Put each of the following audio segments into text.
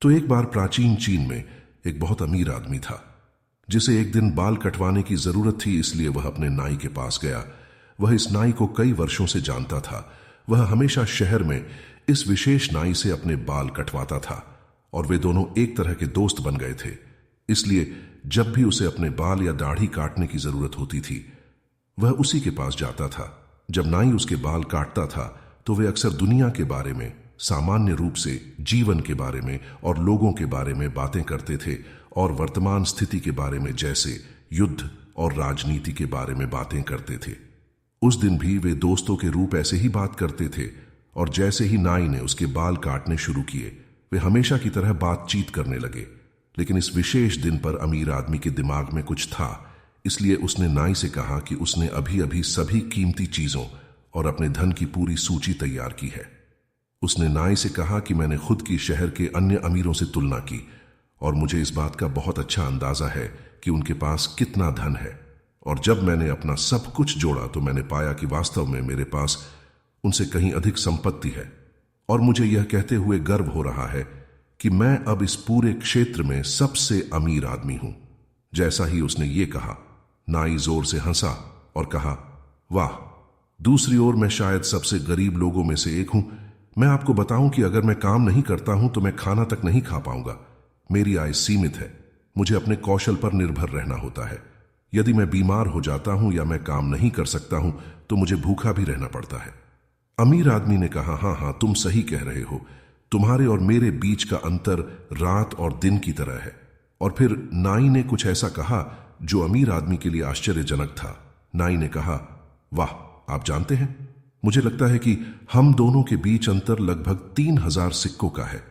तो एक बार प्राचीन चीन में एक बहुत अमीर आदमी था, जिसे एक दिन बाल कटवाने की जरूरत थी। इसलिए वह अपने नाई के पास गया। वह इस नाई को कई वर्षों से जानता था। वह हमेशा शहर में इस विशेष नाई से अपने बाल कटवाता था और वे दोनों एक तरह के दोस्त बन गए थे। इसलिए जब भी उसे अपने बाल या दाढ़ी काटने की जरूरत होती थी, वह उसी के पास जाता था। जब नाई उसके बाल काटता था तो वे अक्सर दुनिया के बारे में, सामान्य रूप से जीवन के बारे में और लोगों के बारे में बातें करते थे और वर्तमान स्थिति के बारे में, जैसे युद्ध और राजनीति के बारे में बातें करते थे। उस दिन भी वे दोस्तों के रूप ऐसे ही बात करते थे और जैसे ही नाई ने उसके बाल काटने शुरू किए, वे हमेशा की तरह बातचीत करने लगे। लेकिन इस विशेष दिन पर अमीर आदमी के दिमाग में कुछ था। इसलिए उसने नाई से कहा कि उसने अभी अभी सभी कीमती चीजों और अपने धन की पूरी सूची तैयार की है। उसने नाई से कहा कि मैंने खुद की शहर के अन्य अमीरों से तुलना की और मुझे इस बात का बहुत अच्छा अंदाजा है कि उनके पास कितना धन है। और जब मैंने अपना सब कुछ जोड़ा तो मैंने पाया कि वास्तव में मेरे पास उनसे कहीं अधिक संपत्ति है। और मुझे यह कहते हुए गर्व हो रहा है कि मैं अब इस पूरे क्षेत्र में सबसे अमीर आदमी हूं। जैसा ही उसने ये कहा, नाई जोर से हंसा और कहा, वाह, दूसरी ओर मैं शायद सबसे गरीब लोगों में से एक हूं। मैं आपको बताऊं कि अगर मैं काम नहीं करता हूं तो मैं खाना तक नहीं खा पाऊंगा। मेरी आय सीमित है। मुझे अपने कौशल पर निर्भर रहना होता है। यदि मैं बीमार हो जाता हूं या मैं काम नहीं कर सकता हूं तो मुझे भूखा भी रहना पड़ता है। अमीर आदमी ने कहा, हाँ हाँ, तुम सही कह रहे हो। तुम्हारे और मेरे बीच का अंतर रात और दिन की तरह है। और फिर नाई ने कुछ ऐसा कहा जो अमीर आदमी के लिए आश्चर्यजनक था। नाई ने कहा, वाह, आप जानते हैं, मुझे लगता है कि हम दोनों के बीच अंतर लगभग 3000 सिक्कों का है।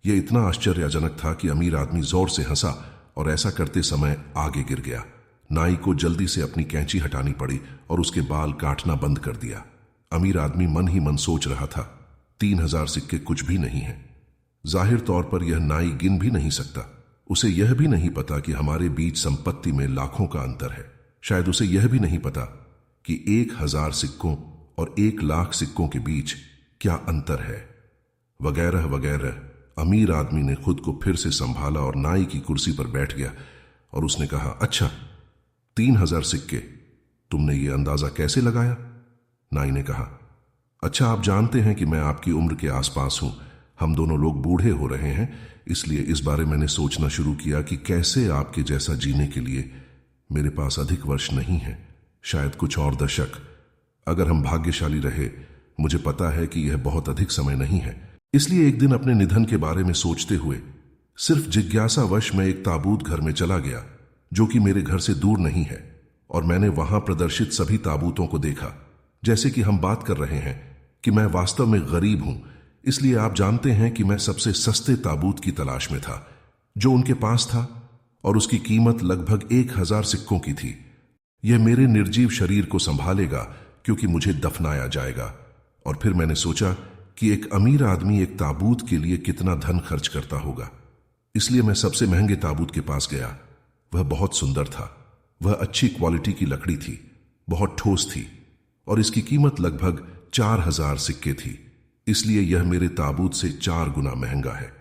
यह इतना आश्चर्यजनक था कि अमीर आदमी जोर से हंसा और ऐसा करते समय आगे गिर गया। नाई को जल्दी से अपनी कैंची हटानी पड़ी और उसके बाल काटना बंद कर दिया। अमीर आदमी मन ही मन सोच रहा था, 3000 सिक्के कुछ भी नहीं है। जाहिर तौर पर यह नाई गिन भी नहीं सकता। उसे यह भी नहीं पता कि हमारे बीच संपत्ति में लाखों का अंतर है। शायद उसे यह भी नहीं पता कि 1000 सिक्कों और 1,00,000 सिक्कों के बीच क्या अंतर है, वगैरह वगैरह। अमीर आदमी ने खुद को फिर से संभाला और नाई की कुर्सी पर बैठ गया और उसने कहा, अच्छा, 3000 सिक्के, तुमने ये अंदाजा कैसे लगाया? नाई ने कहा, अच्छा, आप जानते हैं कि मैं आपकी उम्र के आसपास हूं। हम दोनों लोग बूढ़े हो रहे हैं, इसलिए इस बारे मैंने सोचना शुरू किया कि कैसे आपके जैसा जीने के लिए मेरे पास अधिक वर्ष नहीं है, शायद कुछ और दशक। अगर हम भाग्यशाली रहे, मुझे पता है कि यह बहुत अधिक समय नहीं है। इसलिए एक दिन अपने निधन के बारे में सोचते हुए सिर्फ जिज्ञासावश मैं एक ताबूत घर में चला गया जो कि मेरे घर से दूर नहीं है, और मैंने वहां प्रदर्शित सभी ताबूतों को देखा। जैसे कि हम बात कर रहे हैं कि मैं वास्तव में गरीब हूं, इसलिए आप जानते हैं कि मैं सबसे सस्ते ताबूत की तलाश में था जो उनके पास था, और उसकी कीमत लगभग 1000 सिक्कों की थी। यह मेरे निर्जीव शरीर को संभालेगा क्योंकि मुझे दफनाया जाएगा। और फिर मैंने सोचा कि एक अमीर आदमी एक ताबूत के लिए कितना धन खर्च करता होगा। इसलिए मैं सबसे महंगे ताबूत के पास गया। वह बहुत सुंदर था। वह अच्छी क्वालिटी की लकड़ी थी, बहुत ठोस थी, और इसकी कीमत लगभग 4000 सिक्के थी। इसलिए यह मेरे ताबूत से 4 गुना महंगा है।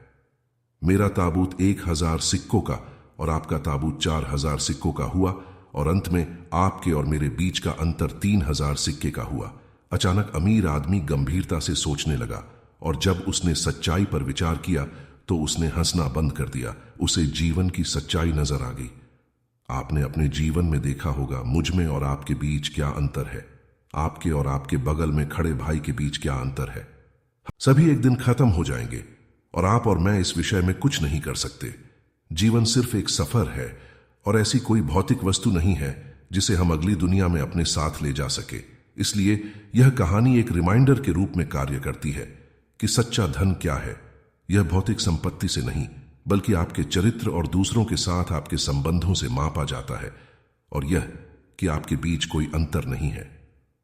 मेरा ताबूत 1000 सिक्कों का और आपका ताबूत 4000 सिक्कों का हुआ, और अंत में आपके और मेरे बीच का अंतर 3000 सिक्के का हुआ। अचानक अमीर आदमी गंभीरता से सोचने लगा, और जब उसने सच्चाई पर विचार किया तो उसने हंसना बंद कर दिया। उसे जीवन की सच्चाई नजर आ गई। आपने अपने जीवन में देखा होगा मुझ में और आपके बीच क्या अंतर है, आपके और आपके बगल में खड़े भाई के बीच क्या अंतर है। सभी एक दिन खत्म हो जाएंगे और आप और मैं इस विषय में कुछ नहीं कर सकते। जीवन सिर्फ एक सफर है, और ऐसी कोई भौतिक वस्तु नहीं है जिसे हम अगली दुनिया में अपने साथ ले जा सके। इसलिए यह कहानी एक रिमाइंडर के रूप में कार्य करती है कि सच्चा धन क्या है। यह भौतिक संपत्ति से नहीं, बल्कि आपके चरित्र और दूसरों के साथ आपके संबंधों से मापा जाता है, और यह कि आपके बीच कोई अंतर नहीं है।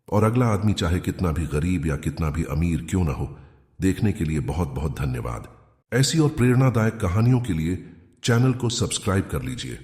और अगला आदमी चाहे कितना भी गरीब या कितना भी अमीर क्यों ना हो। देखने के लिए बहुत बहुत धन्यवाद। ऐसी और प्रेरणादायक कहानियों के लिए चैनल को सब्सक्राइब कर लीजिए।